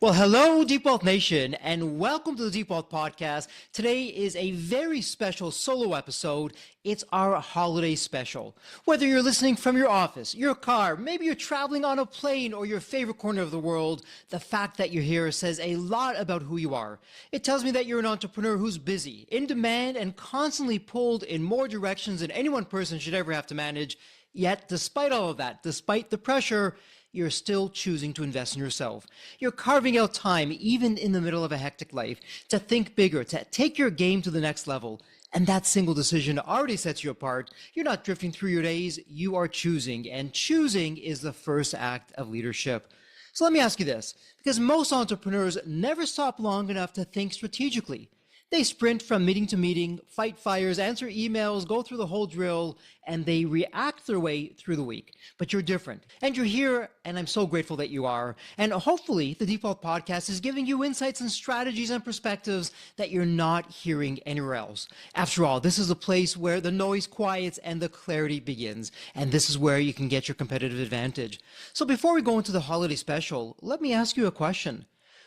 Well, hello, Deep Wealth Nation, and welcome to the Deep Wealth Podcast. Today is a very special solo episode. It's our holiday special. Whether you're listening from your office, your car, maybe you're traveling on a plane or your favorite corner of the world, the fact that you're here says a lot about who you are. It tells me that you're an entrepreneur who's busy, in demand, and constantly pulled in more directions than any one person should ever have to manage. Yet, despite all of that, despite the pressure, you're still choosing to invest in yourself. You're carving out time, even in the middle of a hectic life, to think bigger, to take your game to the next level. And that single decision already sets you apart. You're not drifting through your days, you are choosing. And choosing is the first act of leadership. So let me ask you this, because most entrepreneurs never stop long enough to think strategically. They sprint from meeting to meeting, fight fires, answer emails, go through the whole drill, and they react their way through the week. But you're different. And you're here, and I'm so grateful that you are. And hopefully, the Deep Wealth Podcast is giving you insights and strategies and perspectives that you're not hearing anywhere else. After all, this is a place where the noise quiets and the clarity begins. And this is where you can get your competitive advantage. So before we go into the holiday special, let me ask you a question.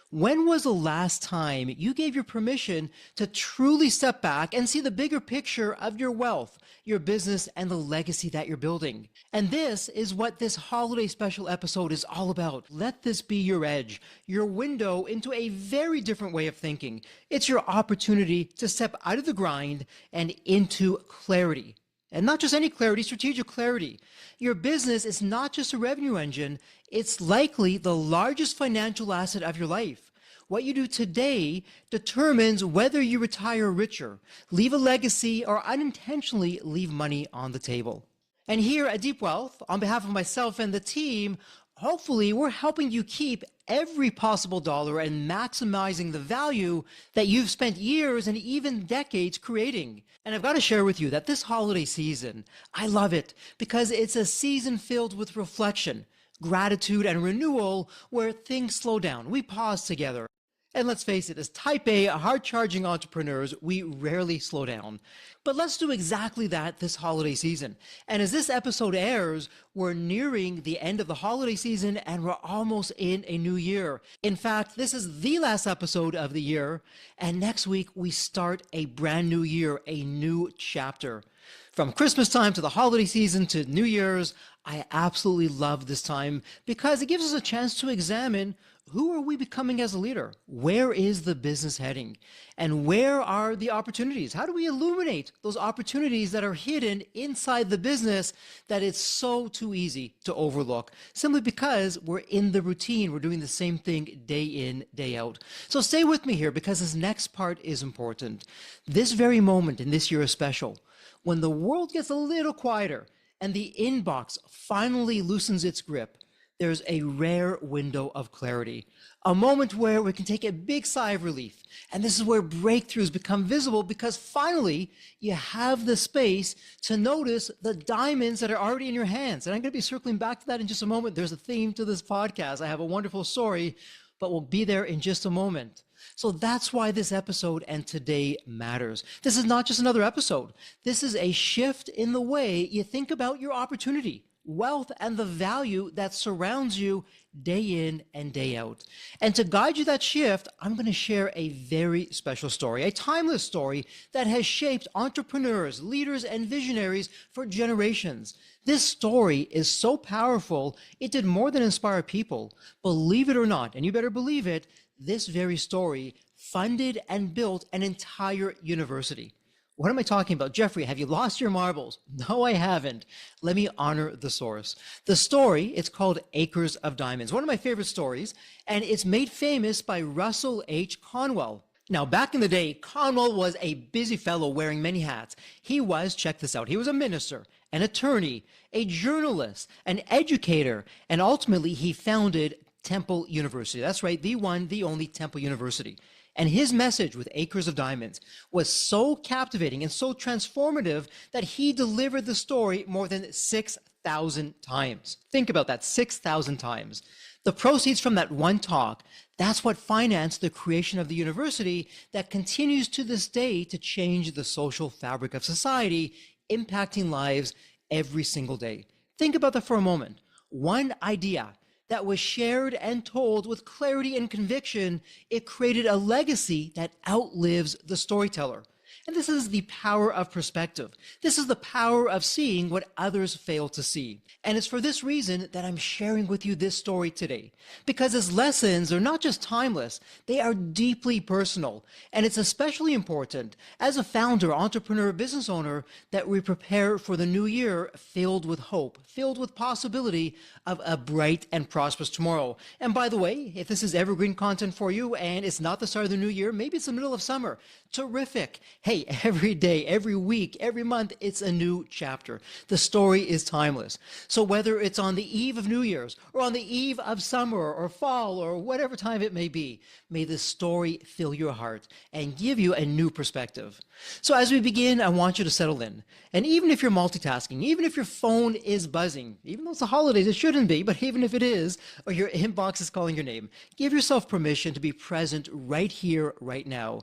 When was the last time you gave your permission to truly step back and see the bigger picture of your wealth, your business, and the legacy that you're building? And this is what this holiday special episode is all about. Let this be your edge, your window into a very different way of thinking. It's your opportunity to step out of the grind and into clarity. And not just any clarity, strategic clarity. Your business is not just a revenue engine, it's likely the largest financial asset of your life. What you do today determines whether you retire richer, leave a legacy, or unintentionally leave money on the table. And here at Deep Wealth, on behalf of myself and the team, hopefully we're helping you keep every possible dollar and maximizing the value that you've spent years and even decades creating. And I've got to share with you that this holiday season, I love it because it's a season filled with reflection, gratitude, and renewal where things slow down. We pause together. And let's face it, as type A, hard-charging entrepreneurs, we rarely slow down. But let's do exactly that this holiday season. And as this episode airs, we're nearing the end of the holiday season and we're almost in a new year. In fact, this is the last episode of the year. And next week, we start a brand new year, a new chapter. From Christmas time to the holiday season to New Year's, I absolutely love this time because it gives us a chance to examine who are we becoming as a leader? Where is the business heading? And where are the opportunities? How do we illuminate those opportunities that are hidden inside the business that it's so too easy to overlook simply because we're in the routine. We're doing the same thing day in, day out. So stay with me here because this next part is important. This very moment in this year is special. When the world gets a little quieter and the inbox finally loosens its grip, there's a rare window of clarity, a moment where we can take a big sigh of relief. And this is where breakthroughs become visible because finally you have the space to notice the diamonds that are already in your hands. And I'm going to be circling back to that in just a moment. There's a theme to this podcast. I have a wonderful story, but we'll be there in just a moment. So that's why this episode and today matters. This is not just another episode. This is a shift in the way you think about your opportunity, wealth, and the value that surrounds you day in and day out. And to guide you that shift, I'm going to share a very special story, a timeless story that has shaped entrepreneurs, leaders, and visionaries for generations. This story is so powerful, it did more than inspire people. Believe it or not, and you better believe it, this very story funded and built an entire university. What am I talking about? Jeffrey, have you lost your marbles? No, I haven't. Let me honor the source. The story, it's called Acres of Diamonds, one of my favorite stories, and it's made famous by Russell H. Conwell. Now, back in the day, Conwell was a busy fellow wearing many hats. He was, check this out, he was a minister, an attorney, a journalist, an educator, and ultimately he founded Temple University. That's right, the one, the only Temple University. And his message with Acres of Diamonds was so captivating and so transformative that he delivered the story more than 6,000 times. Think about that, 6,000 times. The proceeds from that one talk, that's what financed the creation of the university that continues to this day to change the social fabric of society, impacting lives every single day. Think about that for a moment. One idea that was shared and told with clarity and conviction. It created a legacy that outlives the storyteller. And this is the power of perspective. This is the power of seeing what others fail to see. And it's for this reason that I'm sharing with you this story today. Because its lessons are not just timeless, they are deeply personal. And it's especially important as a founder, entrepreneur, business owner that we prepare for the new year filled with hope, filled with possibility of a bright and prosperous tomorrow. And by the way, if this is evergreen content for you and it's not the start of the new year, maybe it's the middle of summer, terrific. Hey, every day, every week, every month, it's a new chapter. The story is timeless. So whether it's on the eve of New Year's or on the eve of summer or fall or whatever time it may be, may this story fill your heart and give you a new perspective. So as we begin, I want you to settle in. And even if you're multitasking, even if your phone is buzzing, even though it's the holidays, it shouldn't be, but even if it is, or your inbox is calling your name, give yourself permission to be present right here, right now.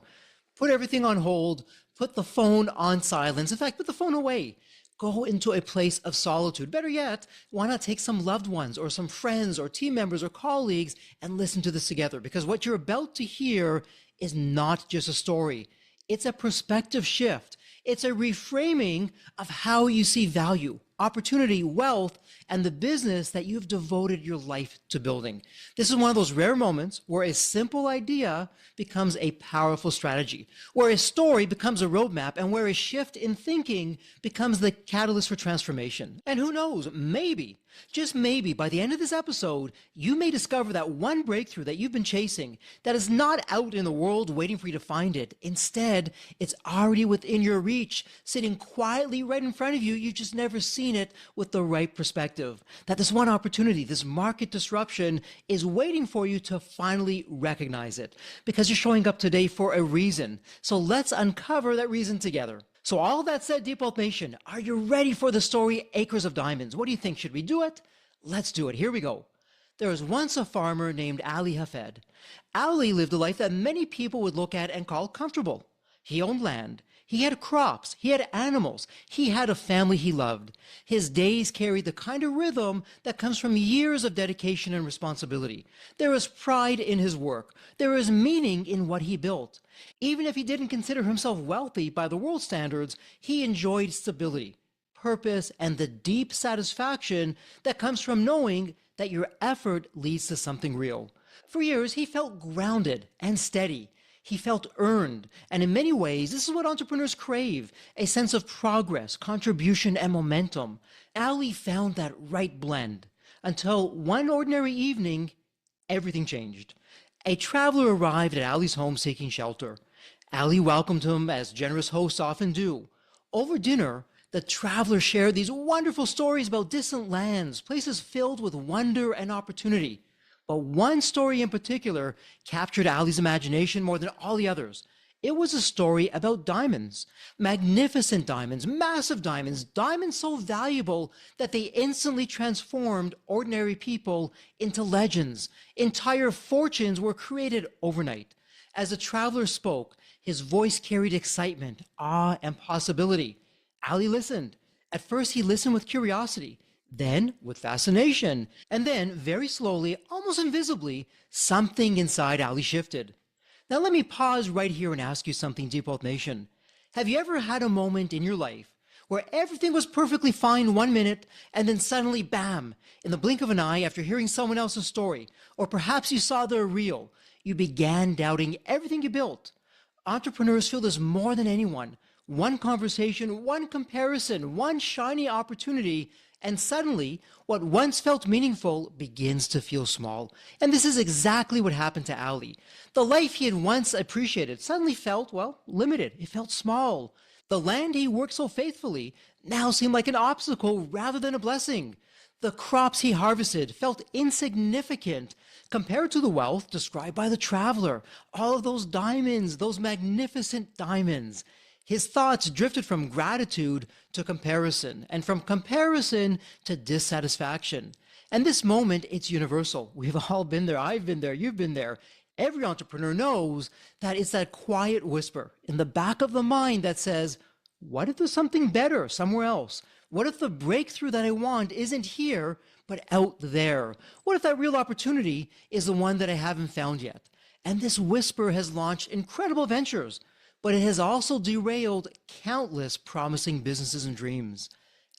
Put everything on hold, put the phone on silence. In fact, put the phone away. Go into a place of solitude. Better yet, why not take some loved ones or some friends or team members or colleagues and listen to this together? Because what you're about to hear is not just a story. It's a perspective shift. It's a reframing of how you see value, opportunity, wealth, and the business that you've devoted your life to building. This is one of those rare moments where a simple idea becomes a powerful strategy, where a story becomes a roadmap, and where a shift in thinking becomes the catalyst for transformation. And who knows, maybe, just maybe, by the end of this episode, you may discover that one breakthrough that you've been chasing that is not out in the world waiting for you to find it. Instead, it's already within your reach, sitting quietly right in front of you. You've just never seen it with the right perspective. That this one opportunity, this market disruption is waiting for you to finally recognize it, because you're showing up today for a reason. So let's uncover that reason together. So all that said, Deep Wealth Nation, are you ready for the story Acres of Diamonds? What do you think? Should we do it? Let's do it. Here we go. There was once a farmer named Ali Hafed. Ali lived a life that many people would look at and call comfortable. He owned land. He had crops. He had animals. He had a family he loved. His days carried the kind of rhythm that comes from years of dedication and responsibility. There was pride in his work. There was meaning in what he built. Even if he didn't consider himself wealthy by the world standards, he enjoyed stability, purpose, and the deep satisfaction that comes from knowing that your effort leads to something real. For years, he felt grounded and steady. He felt earned, and in many ways, this is what entrepreneurs crave, a sense of progress, contribution, and momentum. Ali found that right blend, until one ordinary evening, everything changed. A traveler arrived at Ali's home seeking shelter. Ali welcomed him as generous hosts often do. Over dinner, the traveler shared these wonderful stories about distant lands, places filled with wonder and opportunity. But one story in particular captured Ali's imagination more than all the others. It was a story about diamonds, magnificent diamonds, massive diamonds, diamonds so valuable that they instantly transformed ordinary people into legends. Entire fortunes were created overnight. As the traveler spoke, his voice carried excitement, awe, and possibility. Ali listened. At first, he listened with curiosity, then with fascination, and then, very slowly, almost invisibly, something inside Ali shifted. Now let me pause right here and ask you something, Deep Wealth Nation. Have you ever had a moment in your life where everything was perfectly fine 1 minute, and then suddenly, bam, in the blink of an eye after hearing someone else's story, or perhaps you saw their reel, you began doubting everything you built? Entrepreneurs feel this more than anyone. One conversation, one comparison, one shiny opportunity, and suddenly, what once felt meaningful begins to feel small. And this is exactly what happened to Ali. The life he had once appreciated suddenly felt, well, limited. It felt small. The land he worked so faithfully now seemed like an obstacle rather than a blessing. The crops he harvested felt insignificant compared to the wealth described by the traveler. All of those diamonds, those magnificent diamonds. His thoughts drifted from gratitude to comparison, and from comparison to dissatisfaction. And this moment, it's universal. We've all been there. I've been there. You've been there. Every entrepreneur knows that it's that quiet whisper in the back of the mind that says, what if there's something better somewhere else? What if the breakthrough that I want isn't here, but out there? What if that real opportunity is the one that I haven't found yet? And this whisper has launched incredible ventures, but it has also derailed countless promising businesses and dreams.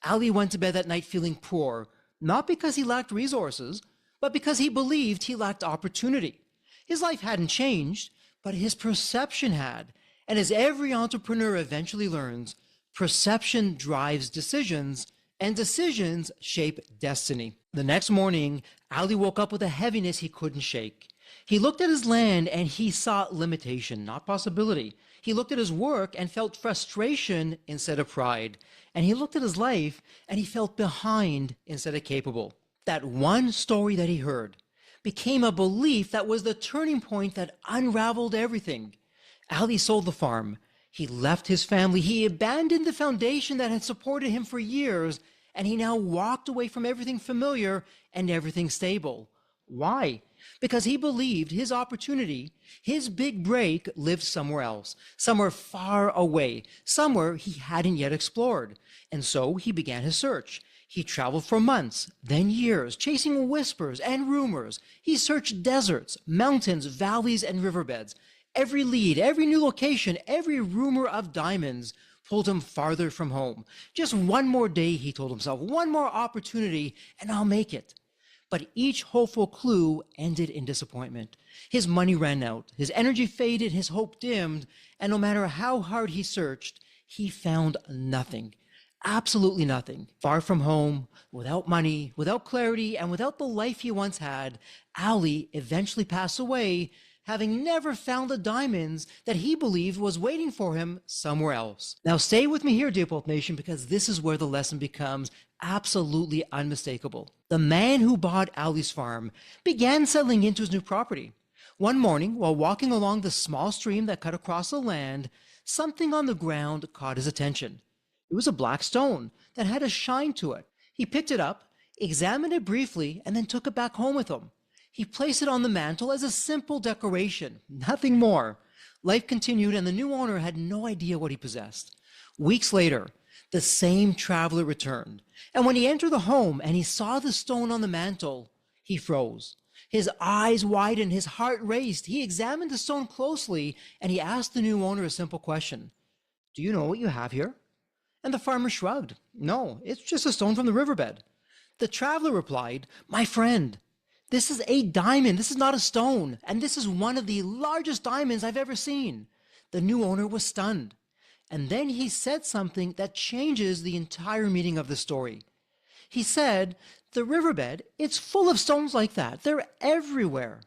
Ali went to bed that night feeling poor, not because he lacked resources, but because he believed he lacked opportunity. His life hadn't changed, but his perception had. And as every entrepreneur eventually learns, perception drives decisions, and decisions shape destiny. The next morning, Ali woke up with a heaviness he couldn't shake. He looked at his land and he saw limitation, not possibility. He looked at his work and felt frustration instead of pride. And he looked at his life and he felt behind instead of capable. That one story that he heard became a belief that was the turning point that unraveled everything. Ali sold the farm. He left his family. He abandoned the foundation that had supported him for years, and he now walked away from everything familiar and everything stable. Why? Because he believed his opportunity, his big break, lived somewhere else, somewhere far away, somewhere he hadn't yet explored. And so he began his search. He traveled for months, then years, chasing whispers and rumors. He searched deserts, mountains, valleys, and riverbeds. Every lead, every new location, every rumor of diamonds pulled him farther from home. Just one more day, he told himself, one more opportunity, and I'll make it. But each hopeful clue ended in disappointment. His money ran out, his energy faded, his hope dimmed, and no matter how hard he searched, he found nothing. Absolutely nothing. Far from home, without money, without clarity, and without the life he once had, Ali eventually passed away, having never found the diamonds that he believed was waiting for him somewhere else. Now stay with me here, Deep Wealth Nation, because this is where the lesson becomes absolutely unmistakable. The man who bought Ali's farm began settling into his new property. One morning, while walking along the small stream that cut across the land, something on the ground caught his attention. It was a black stone that had a shine to it. He picked it up, examined it briefly, and then took it back home with him. He placed it on the mantle as a simple decoration, nothing more. Life continued, and the new owner had no idea what he possessed. Weeks later, the same traveler returned, and when he entered the home and he saw the stone on the mantle, he froze. His eyes widened, his heart raced. He examined the stone closely, and he asked the new owner a simple question. "Do you know what you have here?" And the farmer shrugged. "No, it's just a stone from the riverbed." The traveler replied, "My friend, this is a diamond. This is not a stone. And this is one of the largest diamonds I've ever seen." The new owner was stunned. And then he said something that changes the entire meaning of the story. He said, "The riverbed, it's full of stones like that. They're everywhere."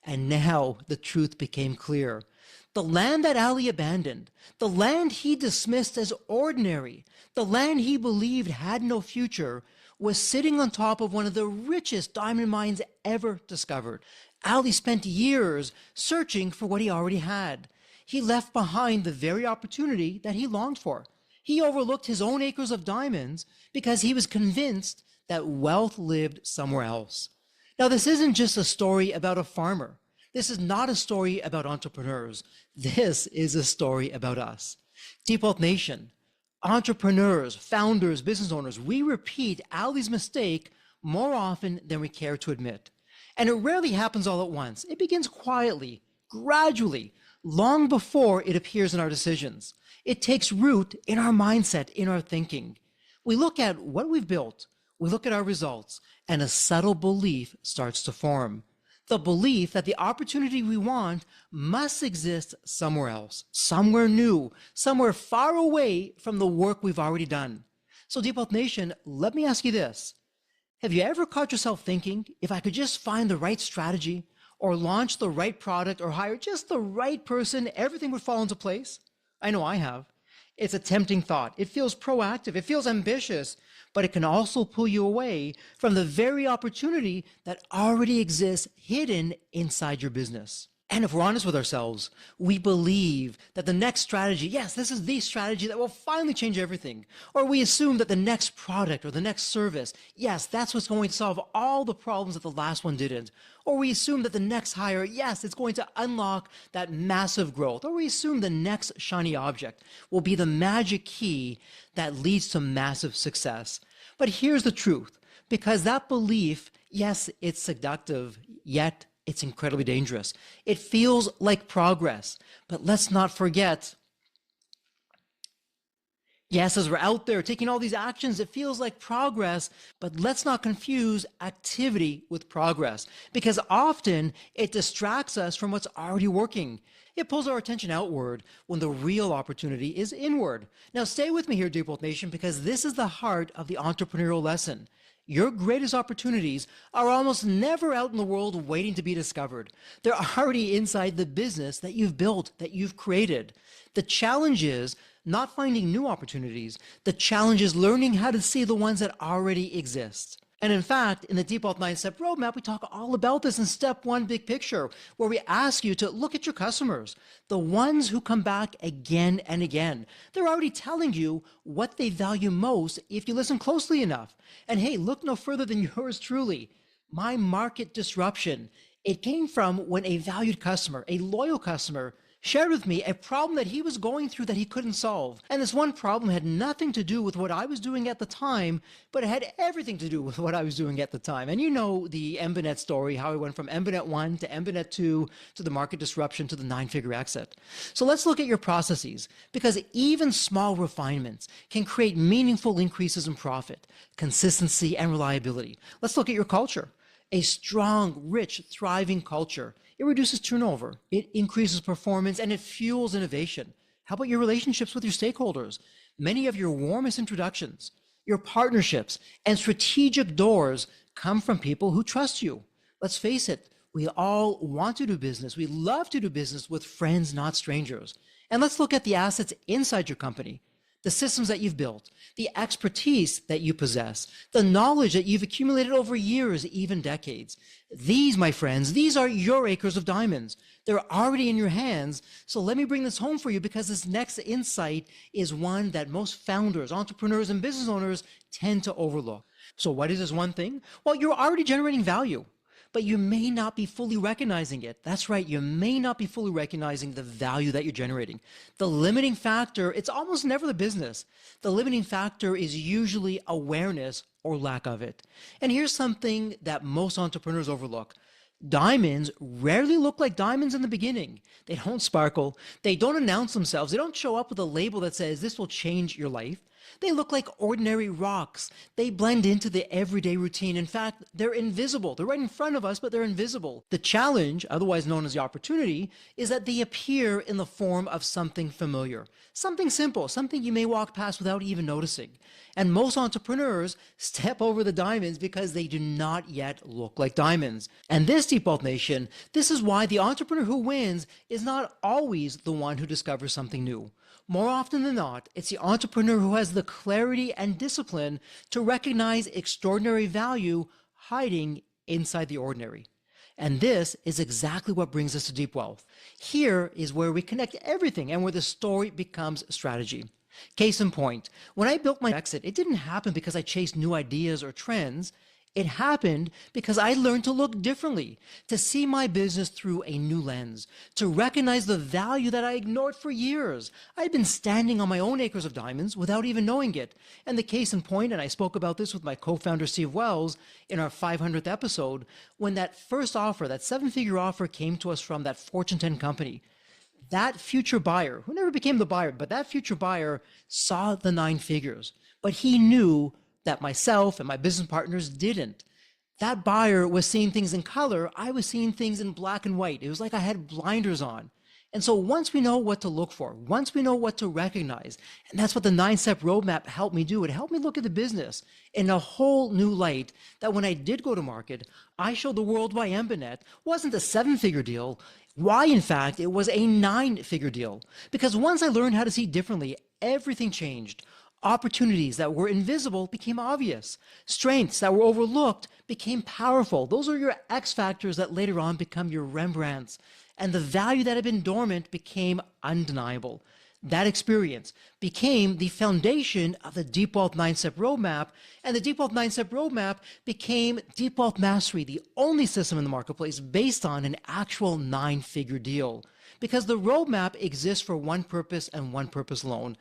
And now the truth became clear. The land that Ali abandoned, the land he dismissed as ordinary, the land he believed had no future, was sitting on top of one of the richest diamond mines ever discovered. Ali spent years searching for what he already had. He left behind the very opportunity that he longed for. He overlooked his own acres of diamonds because he was convinced that wealth lived somewhere else. Now, this isn't just a story about a farmer. This is not a story about entrepreneurs. This is a story about us. Deep Wealth Nation, entrepreneurs, founders, business owners, we repeat Ali's mistake more often than we care to admit. And it rarely happens all at once. It begins quietly, gradually, long before it appears in our decisions. It takes root in our mindset, in our thinking. We look at what we've built, we look at our results, and a subtle belief starts to form. The belief that the opportunity we want must exist somewhere else, somewhere new, somewhere far away from the work we've already done. So Deep Wealth Nation, let me ask you this. Have you ever caught yourself thinking, if I could just find the right strategy or launch the right product or hire just the right person, everything would fall into place? I know I have. It's a tempting thought. It feels proactive. It feels ambitious, but it can also pull you away from the very opportunity that already exists hidden inside your business. And if we're honest with ourselves, we believe that the next strategy, yes, this is the strategy that will finally change everything. Or we assume that the next product or the next service, yes, that's what's going to solve all the problems that the last one didn't. Or we assume that the next hire, yes, it's going to unlock that massive growth. Or we assume the next shiny object will be the magic key that leads to massive success. But here's the truth, because that belief, yes, it's seductive, yet it's incredibly dangerous. It feels like progress, but let's not forget, yes, as we're out there taking all these actions, it feels like progress, but let's not confuse activity with progress, because often it distracts us from what's already working. It pulls our attention outward when the real opportunity is inward. Now stay with me here, Deep Wealth Nation, because this is the heart of the entrepreneurial lesson. Your greatest opportunities are almost never out in the world waiting to be discovered. They're already inside the business that you've built, that you've created. The challenge is not finding new opportunities. The challenge is learning how to see the ones that already exist. And in fact, in the Deep Wealth 9-Step Roadmap, we talk all about this in Step 1 Big Picture, where we ask you to look at your customers, the ones who come back again and again. They're already telling you what they value most if you listen closely enough. And hey, look no further than yours truly. My market disruption. It came from when a valued customer, a loyal customer, shared with me a problem that he was going through that he couldn't solve. And this one problem had nothing to do with what I was doing at the time, but it had everything to do with what I was doing at the time. And you know the Embanet story, how I went from Embanet 1 to Embanet 2 to the market disruption to the 9-figure exit. So let's look at your processes, because even small refinements can create meaningful increases in profit, consistency, and reliability. Let's look at your culture. A strong, rich, thriving culture. It reduces turnover, it increases performance, and it fuels innovation. How about your relationships with your stakeholders? Many of your warmest introductions, your partnerships, and strategic doors come from people who trust you. Let's face it, we all want to do business. We love to do business with friends, not strangers. And let's look at the assets inside your company. The systems that you've built, the expertise that you possess, the knowledge that you've accumulated over years, even decades. These, my friends, these are your acres of diamonds. They're already in your hands. So let me bring this home for you, because this next insight is one that most founders, entrepreneurs, and business owners tend to overlook. So what is this one thing? Well, you're already generating value, but you may not be fully recognizing it. That's right, you may not be fully recognizing the value that you're generating. The limiting factor, it's almost never the business. The limiting factor is usually awareness or lack of it. And here's something that most entrepreneurs overlook. Diamonds rarely look like diamonds in the beginning. They don't sparkle. They don't announce themselves. They don't show up with a label that says this will change your life. They look like ordinary rocks. They blend into the everyday routine. In fact, they're invisible. They're right in front of us, but they're invisible. The challenge, otherwise known as the opportunity, is that they appear in the form of something familiar, something simple, something you may walk past without even noticing. And most entrepreneurs step over the diamonds because they do not yet look like diamonds. And this, Deep Wealth Nation, this is why the entrepreneur who wins is not always the one who discovers something new. More often than not, it's the entrepreneur who has the clarity and discipline to recognize extraordinary value hiding inside the ordinary. And this is exactly what brings us to deep wealth. Here is where we connect everything and where the story becomes strategy. Case in point, when I built my exit, it didn't happen because I chased new ideas or trends. It happened because I learned to look differently, to see my business through a new lens, to recognize the value that I ignored for years. I'd been standing on my own acres of diamonds without even knowing it. And the case in point, and I spoke about this with my co-founder Steve Wells in our 500th episode, when that first offer, that 7-figure offer came to us from that Fortune 10 company. That future buyer, who never became the buyer, but that future buyer saw the 9 figures, but he knew that myself and my business partners didn't. That buyer was seeing things in color. I was seeing things in black and white. It was like I had blinders on. And so once we know what to look for, once we know what to recognize, and that's what the 9-step roadmap helped me do. It helped me look at the business in a whole new light, that when I did go to market, I showed the world why Embanet wasn't a 7-figure deal, why in fact it was a 9-figure deal. Because once I learned how to see differently, everything changed. Opportunities that were invisible became obvious. Strengths that were overlooked became powerful. Those are your X factors that later on become your Rembrandts. and the value that had been dormant became undeniable. That experience became the foundation of the Deep Wealth 9-Step Roadmap, and the Deep Wealth 9-Step Roadmap became Deep Wealth Mastery, the only system in the marketplace based on an actual 9-figure deal. Because the roadmap exists for one purpose and one purpose alone: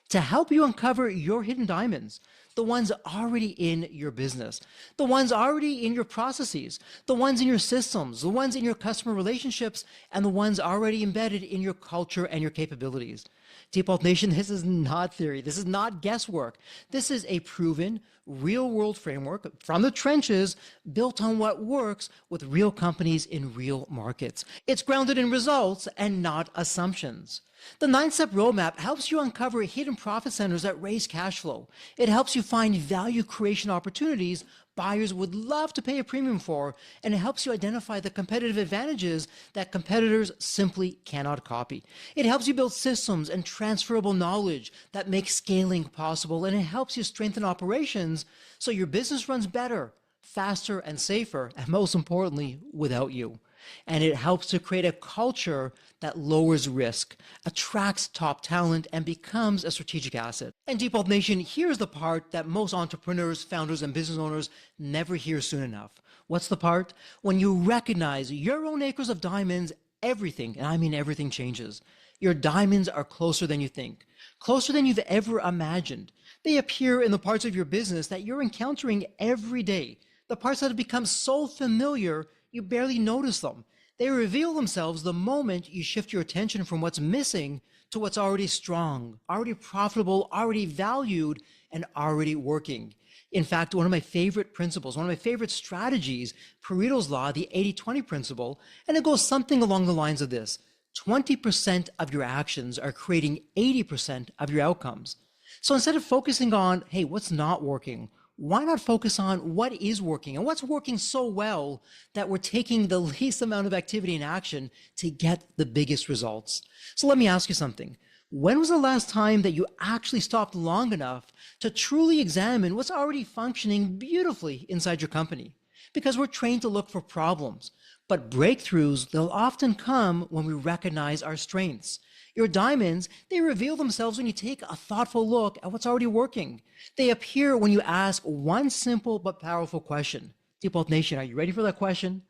to help you uncover your hidden diamonds, the ones already in your business, the ones already in your processes, the ones in your systems, the ones in your customer relationships, and the ones already embedded in your culture and your capabilities. Deep Wealth Nation, this is not theory. This is not guesswork. This is a proven, real-world framework from the trenches built on what works with real companies in real markets. It's grounded in results and not assumptions. The 9-Step Roadmap helps you uncover hidden profit centers that raise cash flow. It helps you find value creation opportunities buyers would love to pay a premium for, and it helps you identify the competitive advantages that competitors simply cannot copy. It helps you build systems and transferable knowledge that make scaling possible, and it helps you strengthen operations so your business runs better, faster, and safer, and most importantly, without you. And it helps to create a culture that lowers risk, attracts top talent, and becomes a strategic asset. And Deep Wealth Nation, here's the part that most entrepreneurs, founders, and business owners never hear soon enough. What's the part? When you recognize your own acres of diamonds, everything, and I mean everything, changes. Your diamonds are closer than you think, closer than you've ever imagined. They appear in the parts of your business that you're encountering every day, the parts that have become so familiar you barely notice them. They reveal themselves the moment you shift your attention from what's missing to what's already strong, already profitable, already valued, and already working. In fact, one of my favorite principles, one of my favorite strategies, Pareto's Law, the 80-20 principle, and it goes something along the lines of this: 20% of your actions are creating 80% of your outcomes. So instead of focusing on, hey, what's not working, why not focus on what is working and what's working so well that we're taking the least amount of activity and action to get the biggest results? So let me ask you something. When was the last time that you actually stopped long enough to truly examine what's already functioning beautifully inside your company? Because we're trained to look for problems, but breakthroughs, they'll often come when we recognize our strengths. Your diamonds, they reveal themselves when you take a thoughtful look at what's already working. They appear when you ask one simple but powerful question. Deep Wealth Nation, are you ready for that question?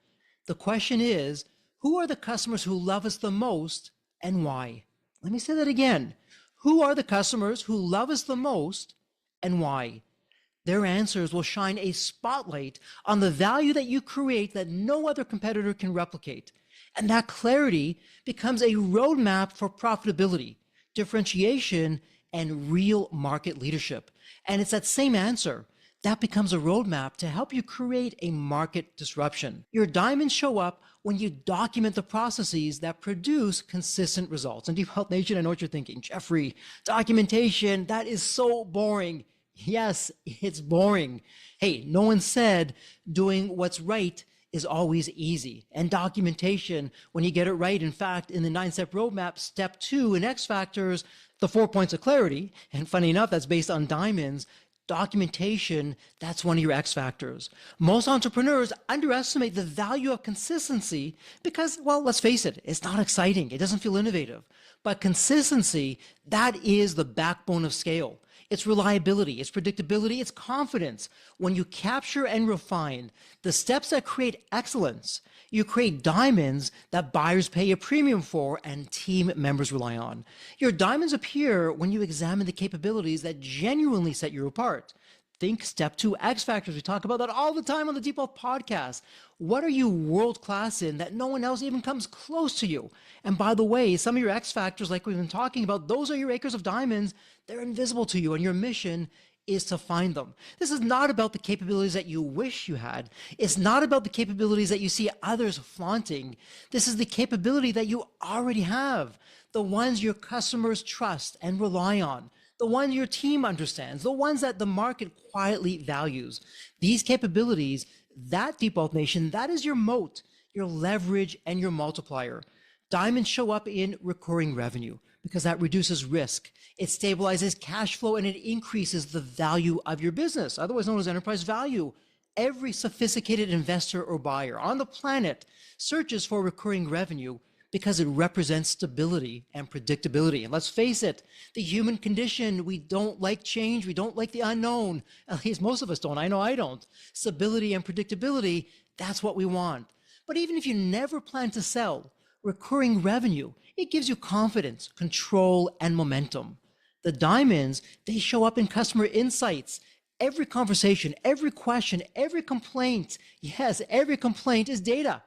The question is, who are the customers who love us the most and why? Let me say that again. Who are the customers who love us the most and why? Their answers will shine a spotlight on the value that you create that no other competitor can replicate. And that clarity becomes a roadmap for profitability, differentiation, and real market leadership. And it's that same answer that becomes a roadmap to help you create a market disruption. Your diamonds show up when you document the processes that produce consistent results. And Deep Health Nation, I know what you're thinking. Jeffrey, documentation, that is so boring. Yes, it's boring. Hey, no one said doing what's right is always easy. And documentation, when you get it right, in fact, in the 9-step roadmap, step 2 in X factors, the 4 points of clarity, and funny enough, that's based on diamonds, documentation, that's one of your X factors. Most entrepreneurs underestimate the value of consistency because, well, let's face it, it's not exciting. It doesn't feel innovative. But consistency, that is the backbone of scale. It's reliability, it's predictability, it's confidence. When you capture and refine the steps that create excellence, you create diamonds that buyers pay a premium for and team members rely on. Your diamonds appear when you examine the capabilities that genuinely set you apart. Think step 2 X factors. We talk about that all the time on the Deep Wealth podcast. What are you world class in that no one else even comes close to you? And by the way, some of your X factors, like we've been talking about, those are your acres of diamonds. They're invisible to you, and your mission is to find them. This is not about the capabilities that you wish you had. It's not about the capabilities that you see others flaunting. This is the capability that you already have, the ones your customers trust and rely on, the ones your team understands, the ones that the market quietly values. These capabilities, that Deep Wealth Nation, that is your moat, your leverage, and your multiplier. Diamonds show up in recurring revenue because that reduces risk. It stabilizes cash flow and it increases the value of your business, otherwise known as enterprise value. Every sophisticated investor or buyer on the planet searches for recurring revenue because it represents stability and predictability. And let's face it, the human condition, we don't like change. We don't like the unknown. At least most of us don't. I know I don't. Stability and predictability, that's what we want. But even if you never plan to sell, recurring revenue, it gives you confidence, control, and momentum. The diamonds, they show up in customer insights. Every conversation, every question, every complaint, yes, every complaint is data.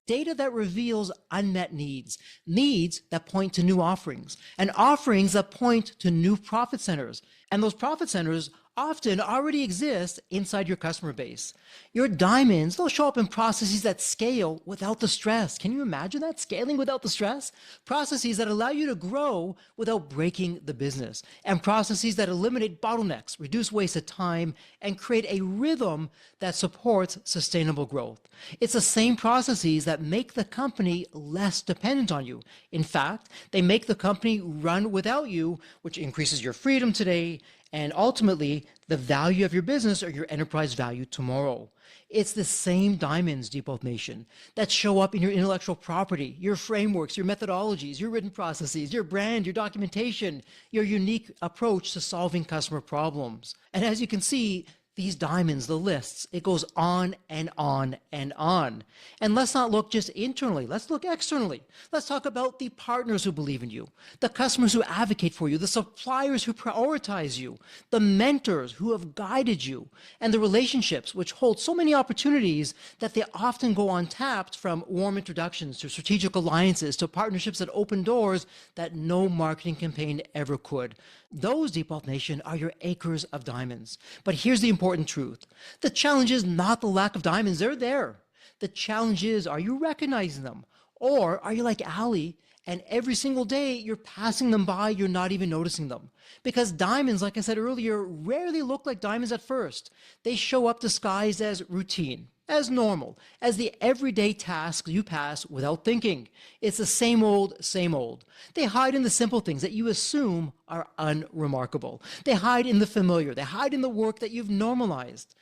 Data that reveals unmet needs, needs that point to new offerings, and offerings that point to new profit centers. And those profit centers often already exist inside your customer base. Your diamonds, they'll show up in processes that scale without the stress. Can you imagine that? Scaling without the stress? Processes that allow you to grow without breaking the business, and processes that eliminate bottlenecks, reduce waste of time, and create a rhythm that supports sustainable growth. It's the same processes that make the company less dependent on you. In fact, they make the company run without you, which increases your freedom today and ultimately the value of your business or your enterprise value tomorrow. It's the same diamonds, Deep Wealth Nation, that show up in your intellectual property, your frameworks, your methodologies, your written processes, your brand, your documentation, your unique approach to solving customer problems. And as you can see, these diamonds, the lists, it goes on and on and on. And let's not look just internally, let's look externally. Let's talk about the partners who believe in you, the customers who advocate for you, the suppliers who prioritize you, the mentors who have guided you, and the relationships which hold so many opportunities that they often go untapped, from warm introductions to strategic alliances to partnerships that open doors that no marketing campaign ever could. Those, Deep Wealth Nation, are your acres of diamonds. But here's the important truth. The challenge is not the lack of diamonds. They're there. The challenge is, are you recognizing them? Or are you like Ali, and every single day you're passing them by, you're not even noticing them? Because diamonds, like I said earlier, rarely look like diamonds at first. They show up disguised as routine, as normal, as the everyday tasks you pass without thinking. It's the same old, same old. They hide in the simple things that you assume are unremarkable. They hide in the familiar. They hide in the work that you've normalized.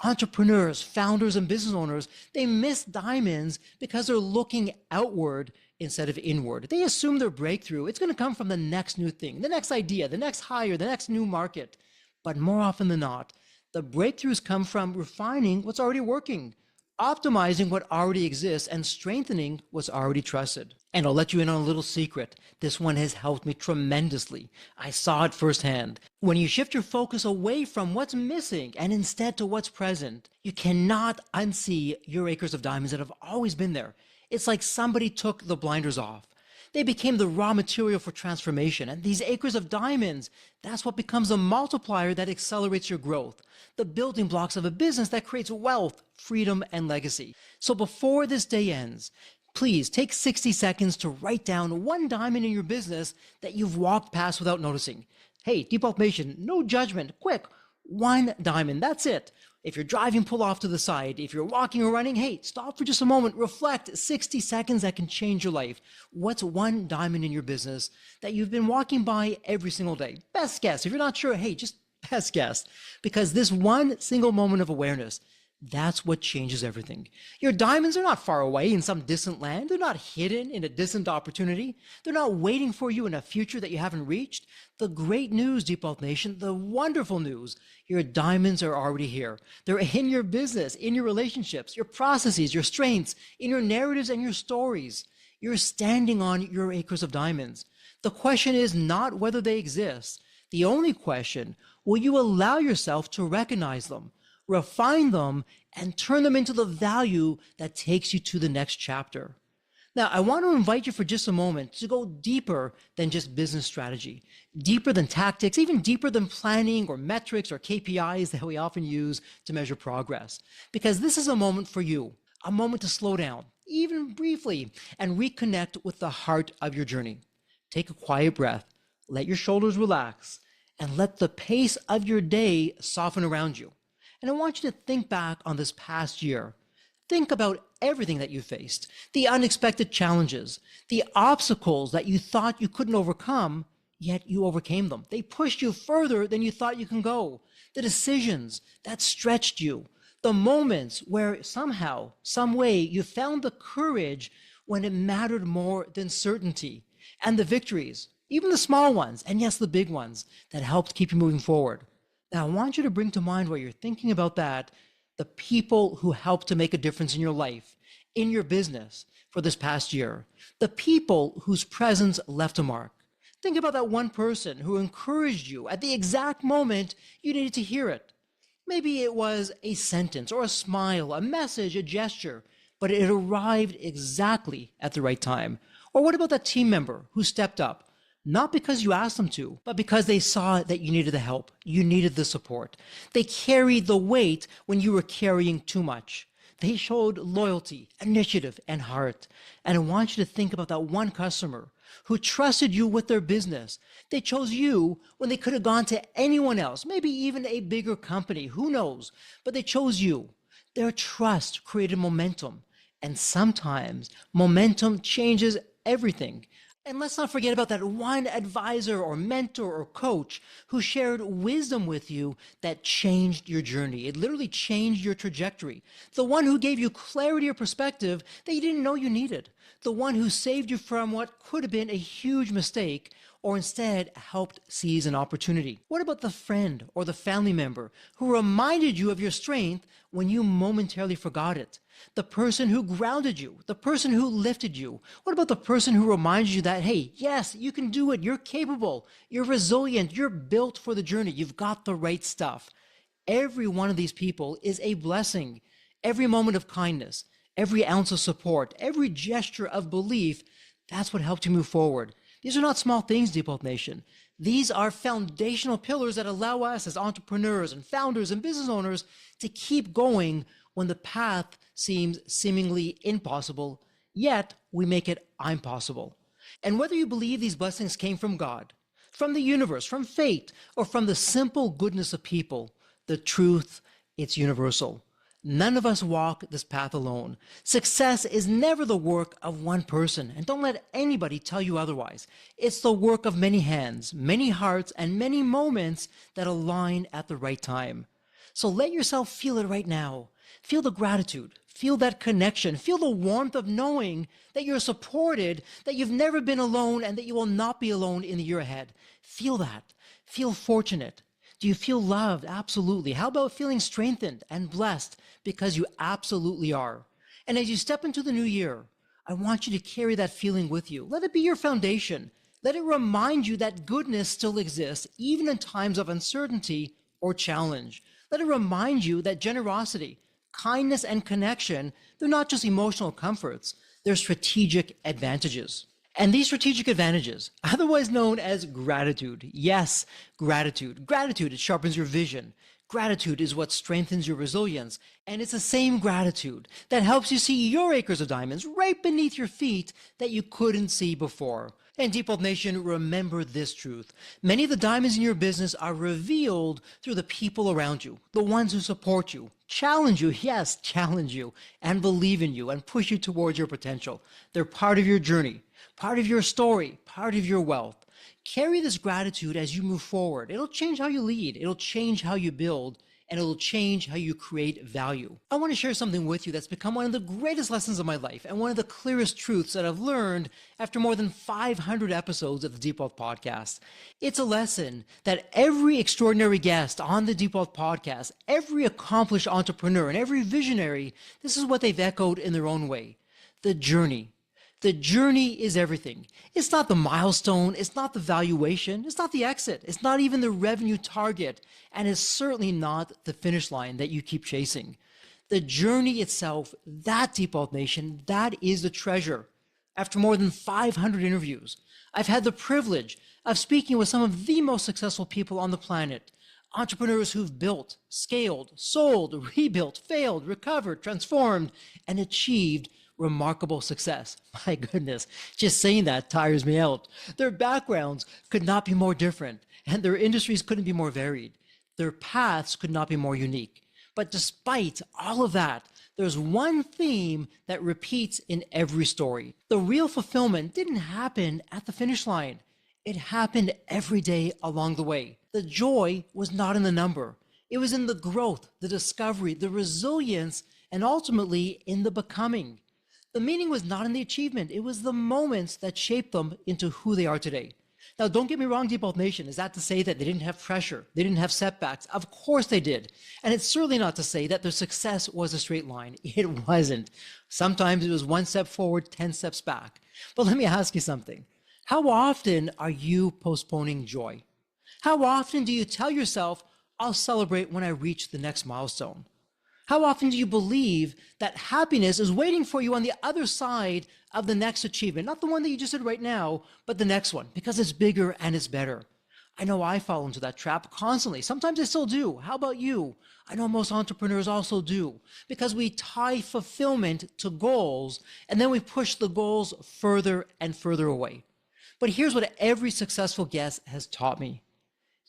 Entrepreneurs, founders, and business owners, they miss diamonds because they're looking outward instead of inward. They assume their breakthrough, it's going to come from the next new thing, the next idea, the next hire, the next new market. But more often than not, the breakthroughs come from refining what's already working, optimizing what already exists, and strengthening what's already trusted. And I'll let you in on a little secret. This one has helped me tremendously. I saw it firsthand. When you shift your focus away from what's missing and instead to what's present, you cannot unsee your acres of diamonds that have always been there. It's like somebody took the blinders off. They became the raw material for transformation. And these acres of diamonds, that's what becomes a multiplier that accelerates your growth, the building blocks of a business that creates wealth, freedom, and legacy. So before this day ends, please take 60 seconds to write down one diamond in your business that you've walked past without noticing. Hey, Deep Wealth Nation, no judgment, quick, one diamond, that's it. If you're driving, pull off to the side. If you're walking or running, hey, stop for just a moment, reflect. 60 seconds that can change your life. What's one diamond in your business that you've been walking by every single day? Best guess. If you're not sure, hey, just best guess. Because this one single moment of awareness, that's what changes everything. Your diamonds are not far away in some distant land. They're not hidden in a distant opportunity. They're not waiting for you in a future that you haven't reached. The great news, Deep Wealth Nation, the wonderful news, your diamonds are already here. They're in your business, in your relationships, your processes, your strengths, in your narratives and your stories. You're standing on your acres of diamonds. The question is not whether they exist. The only question, will you allow yourself to recognize them, refine them, and turn them into the value that takes you to the next chapter? Now, I want to invite you for just a moment to go deeper than just business strategy, deeper than tactics, even deeper than planning or metrics or KPIs that we often use to measure progress. Because this is a moment for you, a moment to slow down, even briefly, and reconnect with the heart of your journey. Take a quiet breath, let your shoulders relax, and let the pace of your day soften around you. And I want you to think back on this past year. Think about everything that you faced, the unexpected challenges, the obstacles that you thought you couldn't overcome, yet you overcame them. They pushed you further than you thought you can go. The decisions that stretched you, the moments where somehow, some way, you found the courage when it mattered more than certainty, and the victories, even the small ones, and yes, the big ones, that helped keep you moving forward. Now, I want you to bring to mind while you're thinking about that, the people who helped to make a difference in your life, in your business for this past year, the people whose presence left a mark. Think about that one person who encouraged you at the exact moment you needed to hear it. Maybe it was a sentence or a smile, a message, a gesture, but it arrived exactly at the right time. Or what about that team member who stepped up, not because you asked them to, but because they saw that you needed the help, you needed the support. They carried the weight when you were carrying too much. They showed loyalty, initiative, and heart. And I want you to think about that one customer who trusted you with their business. They chose you when they could have gone to anyone else, maybe even a bigger company, who knows? But they chose you. Their trust created momentum. And sometimes momentum changes everything. And let's not forget about that one advisor or mentor or coach who shared wisdom with you that changed your journey. It literally changed your trajectory. The one who gave you clarity or perspective that you didn't know you needed. The one who saved you from what could have been a huge mistake or instead helped seize an opportunity. What about the friend or the family member who reminded you of your strength when you momentarily forgot it? The person who grounded you, the person who lifted you. What about the person who reminds you that, hey, yes, you can do it. You're capable. You're resilient. You're built for the journey. You've got the right stuff. Every one of these people is a blessing. Every moment of kindness, every ounce of support, every gesture of belief, that's what helped you move forward. These are not small things, Deep Health Nation. These are foundational pillars that allow us as entrepreneurs and founders and business owners to keep going when the path seems seemingly impossible, yet we make it impossible. And whether you believe these blessings came from God, from the universe, from fate, or from the simple goodness of people, the truth, it's universal. None of us walk this path alone. Success is never the work of one person, and don't let anybody tell you otherwise. It's the work of many hands, many hearts, and many moments that align at the right time. So let yourself feel it right now. Feel the gratitude, feel that connection, feel the warmth of knowing that you're supported, that you've never been alone, and that you will not be alone in the year ahead. Feel that. Feel fortunate. Do you feel loved? Absolutely. How about feeling strengthened and blessed? Because you absolutely are. And as you step into the new year, I want you to carry that feeling with you. Let it be your foundation. Let it remind you that goodness still exists, even in times of uncertainty or challenge. Let it remind you that generosity, kindness, and connection, they're not just emotional comforts, they're strategic advantages. And these strategic advantages, otherwise known as gratitude. Yes, gratitude. Gratitude, it sharpens your vision. Gratitude is what strengthens your resilience. And it's the same gratitude that helps you see your acres of diamonds right beneath your feet that you couldn't see before. And Deep Health Nation, remember this truth. Many of the diamonds in your business are revealed through the people around you, the ones who support you, challenge you, yes, challenge you, and believe in you and push you towards your potential. They're part of your journey, part of your story, part of your wealth. Carry this gratitude as you move forward. It'll change how you lead. It'll change how you build, and it'll change how you create value. I want to share something with you that's become one of the greatest lessons of my life and one of the clearest truths that I've learned after more than 500 episodes of the Deep Wealth Podcast. It's a lesson that every extraordinary guest on the Deep Wealth Podcast, every accomplished entrepreneur and every visionary, this is what they've echoed in their own way. The journey. The journey is everything. It's not the milestone. It's not the valuation. It's not the exit. It's not even the revenue target. And it's certainly not the finish line that you keep chasing. The journey itself, that Deep Wealth Nation, that is the treasure. After more than 500 interviews, I've had the privilege of speaking with some of the most successful people on the planet. Entrepreneurs who've built, scaled, sold, rebuilt, failed, recovered, transformed, and achieved remarkable success. My goodness, just saying that tires me out. Their backgrounds could not be more different, and their industries couldn't be more varied. Their paths could not be more unique. But despite all of that, there's one theme that repeats in every story. The real fulfillment didn't happen at the finish line. It happened every day along the way. The joy was not in the number. It was in the growth, the discovery, the resilience, and ultimately in the becoming. The meaning was not in the achievement. It was the moments that shaped them into who they are today. Now, don't get me wrong, Deep Nation. Is that to say that they didn't have pressure? They didn't have setbacks? Of course they did. And it's certainly not to say that their success was a straight line. It wasn't. Sometimes it was one step forward, 10 steps back. But let me ask you something. How often are you postponing joy? How often do you tell yourself, I'll celebrate when I reach the next milestone? How often do you believe that happiness is waiting for you on the other side of the next achievement? Not the one that you just did right now, but the next one, because it's bigger and it's better. I know I fall into that trap constantly. Sometimes I still do. How about you? I know most entrepreneurs also do, because we tie fulfillment to goals and then we push the goals further and further away. But here's what every successful guest has taught me.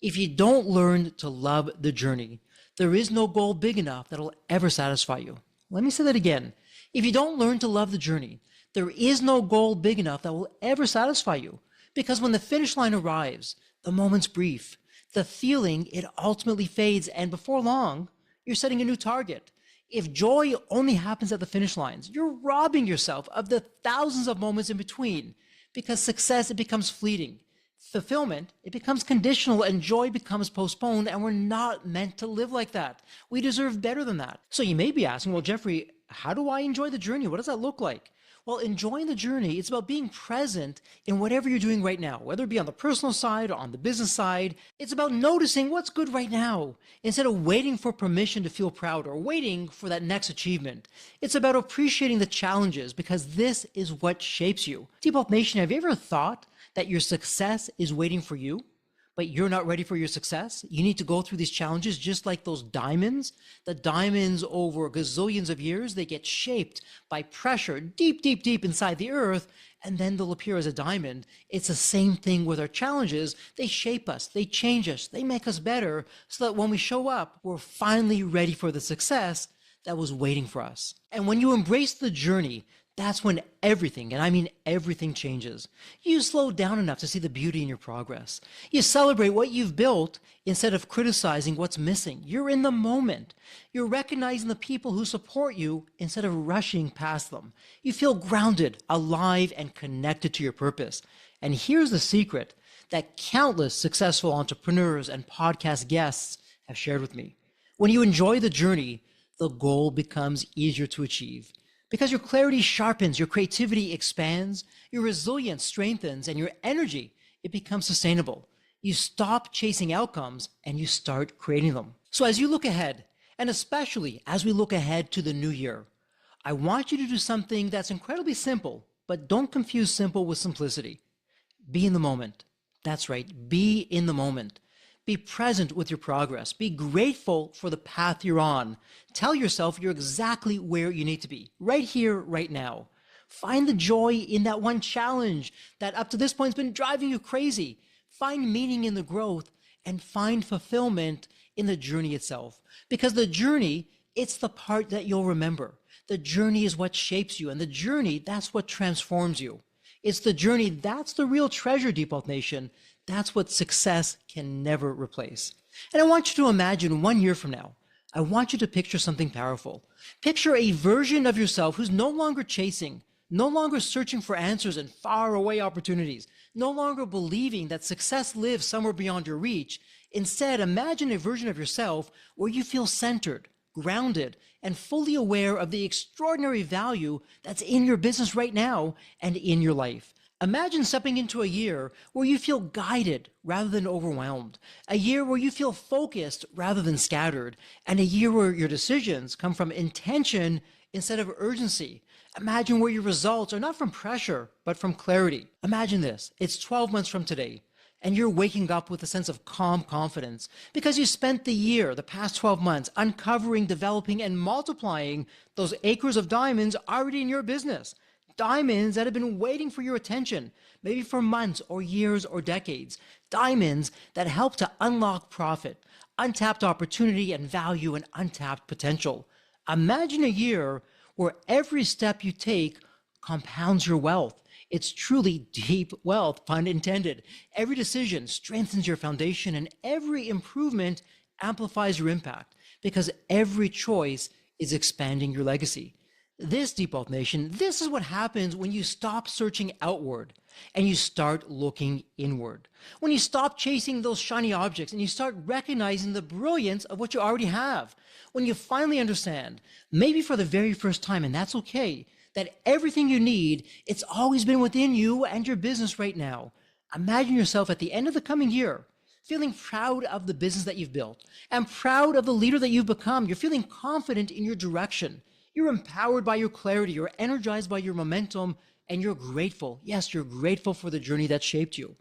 If you don't learn to love the journey, there is no goal big enough that'll ever satisfy you. Let me say that again. If you don't learn to love the journey, there is no goal big enough that will ever satisfy you. Because when the finish line arrives, the moment's brief. The feeling, it ultimately fades, and before long, you're setting a new target. If joy only happens at the finish lines, you're robbing yourself of the thousands of moments in between, because success, it becomes fleeting. Fulfillment, it becomes conditional, and joy becomes postponed, and we're not meant to live like that. We deserve better than that. So you may be asking, well, Jeffrey, how do I enjoy the journey? What does that look like? Well, enjoying the journey, it's about being present in whatever you're doing right now, whether it be on the personal side or on the business side. It's about noticing what's good right now instead of waiting for permission to feel proud or waiting for that next achievement. It's about appreciating the challenges, because this is what shapes you. Deep Health Nation, have you ever thought that your success is waiting for you, but you're not ready for your success? You need to go through these challenges just like those diamonds. The diamonds over gazillions of years, they get shaped by pressure deep, deep, deep inside the earth, and then they'll appear as a diamond. It's the same thing with our challenges. They shape us, they change us, they make us better, so that when we show up, we're finally ready for the success that was waiting for us. And when you embrace the journey, that's when everything, and I mean everything, changes. You slow down enough to see the beauty in your progress. You celebrate what you've built instead of criticizing what's missing. You're in the moment. You're recognizing the people who support you instead of rushing past them. You feel grounded, alive, and connected to your purpose. And here's the secret that countless successful entrepreneurs and podcast guests have shared with me. When you enjoy the journey, the goal becomes easier to achieve. Because your clarity sharpens, your creativity expands, your resilience strengthens, and your energy, it becomes sustainable. You stop chasing outcomes and you start creating them. So as you look ahead, and especially as we look ahead to the new year, I want you to do something that's incredibly simple, but don't confuse simple with simplicity. Be in the moment. That's right, be in the moment. Be present with your progress. Be grateful for the path you're on. Tell yourself you're exactly where you need to be, right here, right now. Find the joy in that one challenge that up to this point has been driving you crazy. Find meaning in the growth and find fulfillment in the journey itself. Because the journey, it's the part that you'll remember. The journey is what shapes you, and the journey, that's what transforms you. It's the journey, that's the real treasure, Deep Health Nation. That's what success can never replace. And I want you to imagine 1 year from now, I want you to picture something powerful. Picture a version of yourself who's no longer chasing, no longer searching for answers and faraway opportunities, no longer believing that success lives somewhere beyond your reach. Instead, imagine a version of yourself where you feel centered, grounded, and fully aware of the extraordinary value that's in your business right now and in your life. Imagine stepping into a year where you feel guided rather than overwhelmed, a year where you feel focused rather than scattered, and a year where your decisions come from intention instead of urgency. Imagine where your results are not from pressure, but from clarity. Imagine this, it's 12 months from today, and you're waking up with a sense of calm confidence because you spent the past 12 months, uncovering, developing, and multiplying those acres of diamonds already in your business. Diamonds that have been waiting for your attention, maybe for months or years or decades. Diamonds that help to unlock profit, untapped opportunity and value, and untapped potential. Imagine a year where every step you take compounds your wealth. It's truly deep wealth, pun intended. Every decision strengthens your foundation, and every improvement amplifies your impact, because every choice is expanding your legacy. This Deep Wealth Nation, this is what happens when you stop searching outward and you start looking inward. When you stop chasing those shiny objects and you start recognizing the brilliance of what you already have. When you finally understand, maybe for the very first time, and that's okay, that everything you need, it's always been within you and your business right now. Imagine yourself at the end of the coming year feeling proud of the business that you've built and proud of the leader that you've become. You're feeling confident in your direction. You're empowered by your clarity. You're energized by your momentum, and you're grateful. Yes, you're grateful for the journey that shaped you.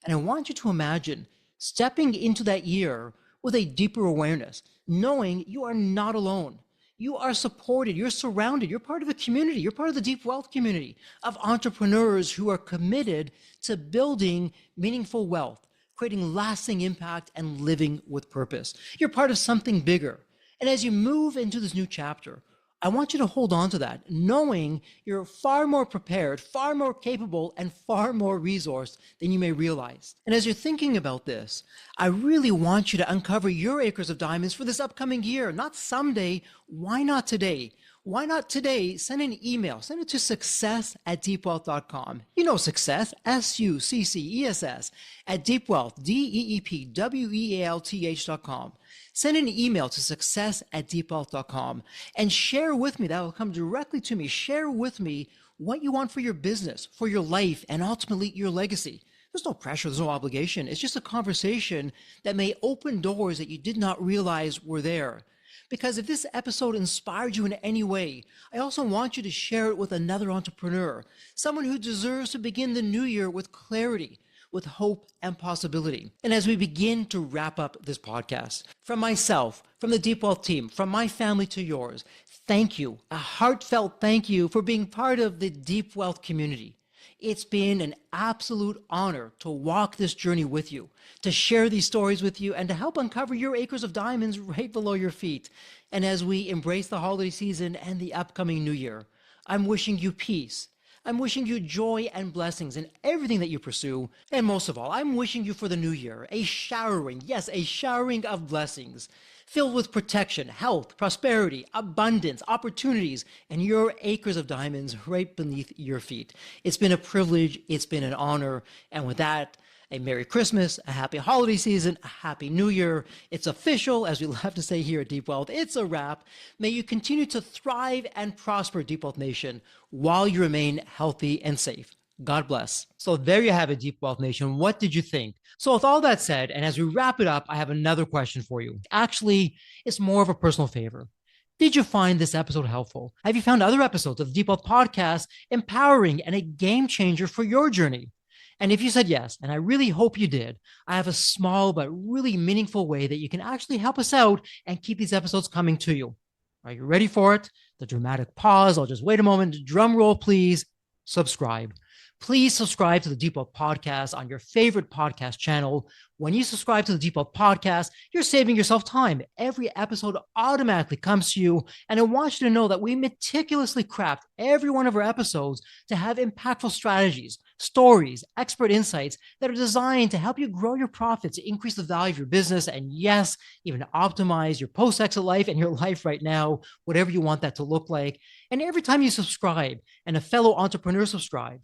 And I want you to imagine stepping into that year with a deeper awareness, knowing you are not alone. You are supported, you're surrounded, you're part of a community, you're part of the deep wealth community of entrepreneurs who are committed to building meaningful wealth, creating lasting impact, and living with purpose. You're part of something bigger. And as you move into this new chapter, I want you to hold on to that, knowing you're far more prepared, far more capable, and far more resourced than you may realize. And as you're thinking about this, I really want you to uncover your acres of diamonds for this upcoming year, not someday. Why not today? Why not today? Send an email. Send it to success@deepwealth.com. You know success, SUCCESS, at deepwealth, DEEPWEALTH.com. Send an email to success@deepwealth.com and share with me. That will come directly to me. Share with me what you want for your business, for your life, and ultimately your legacy. There's no pressure. There's no obligation. It's just a conversation that may open doors that you did not realize were there. Because if this episode inspired you in any way, I also want you to share it with another entrepreneur, someone who deserves to begin the new year with clarity, with hope and possibility. And as we begin to wrap up this podcast, from myself, from the Deep Wealth team, from my family to yours, thank you, a heartfelt thank you for being part of the Deep Wealth community. It's been an absolute honor to walk this journey with you, to share these stories with you, and to help uncover your acres of diamonds right below your feet. And as we embrace the holiday season and the upcoming new year, I'm wishing you peace. I'm wishing you joy and blessings in everything that you pursue. And most of all, I'm wishing you for the new year, a showering, yes, a showering of blessings, filled with protection, health, prosperity, abundance, opportunities, and your acres of diamonds right beneath your feet. It's been a privilege. It's been an honor. And with that, a Merry Christmas, a happy holiday season, a happy new year. It's official, as we love to say here at Deep Wealth. It's a wrap. May you continue to thrive and prosper, Deep Wealth Nation, while you remain healthy and safe. God bless. So there you have it, Deep Wealth Nation. What did you think? So with all that said, and as we wrap it up, I have another question for you. Actually, it's more of a personal favor. Did you find this episode helpful? Have you found other episodes of the Deep Wealth Podcast empowering and a game changer for your journey? And if you said yes, and I really hope you did, I have a small but really meaningful way that you can actually help us out and keep these episodes coming to you. Are you ready for it? The dramatic pause. I'll just wait a moment. Drum roll, please. Subscribe. Please subscribe to the Deep Wealth Podcast on your favorite podcast channel. When you subscribe to the Deep Wealth Podcast, you're saving yourself time. Every episode automatically comes to you. And I want you to know that we meticulously craft every one of our episodes to have impactful strategies, stories, expert insights that are designed to help you grow your profits, increase the value of your business, and yes, even optimize your post-exit life and your life right now, whatever you want that to look like. And every time you subscribe and a fellow entrepreneur subscribe,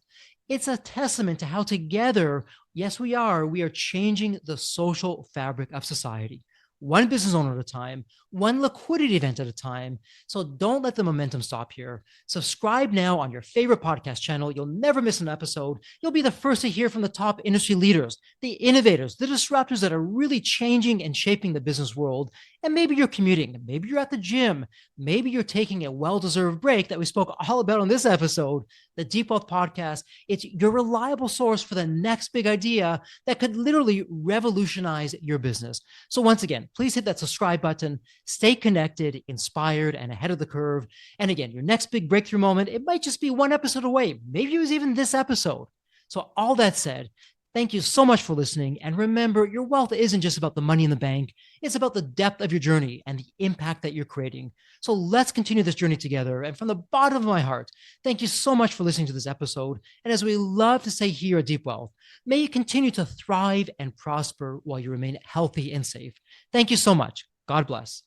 it's a testament to how together, yes, we are changing the social fabric of society. One business owner at a time, one liquidity event at a time. So don't let the momentum stop here. Subscribe now on your favorite podcast channel. You'll never miss an episode. You'll be the first to hear from the top industry leaders, the innovators, the disruptors that are really changing and shaping the business world. And maybe you're commuting, maybe you're at the gym, maybe you're taking a well-deserved break that we spoke all about on this episode. The Deep Wealth Podcast, it's your reliable source for the next big idea that could literally revolutionize your business. So once again, please hit that subscribe button, stay connected, inspired, and ahead of the curve. And again, your next big breakthrough moment, it might just be one episode away. Maybe it was even this episode. So all that said, thank you so much for listening. And remember, your wealth isn't just about the money in the bank. It's about the depth of your journey and the impact that you're creating. So let's continue this journey together. And from the bottom of my heart, thank you so much for listening to this episode. And as we love to say here at Deep Wealth, may you continue to thrive and prosper while you remain healthy and safe. Thank you so much. God bless.